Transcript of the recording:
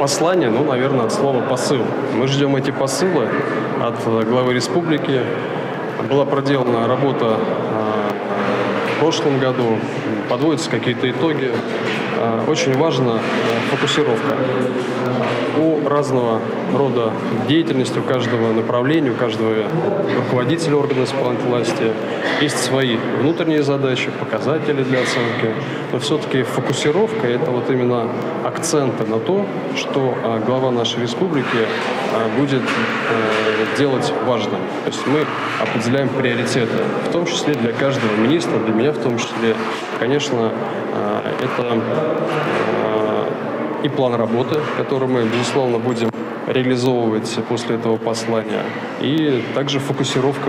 послание, ну, наверное, от слова «посыл». Мы ждем эти посылы от главы республики. Была проделана работа в прошлом году, подводятся какие-то итоги. Очень важна фокусировка. У разного рода деятельности, у каждого направления, у каждого руководителя органа исполнительной власти есть свои внутренние задачи, показатели для оценки. Но все-таки фокусировка – это вот именно акценты на то, что глава нашей республики будет делать важным. То есть мы определяем приоритеты, в том числе для каждого министра, для меня в том числе. Конечно, это и план работы, который мы, безусловно, будем реализовывать после этого послания, и также фокусировка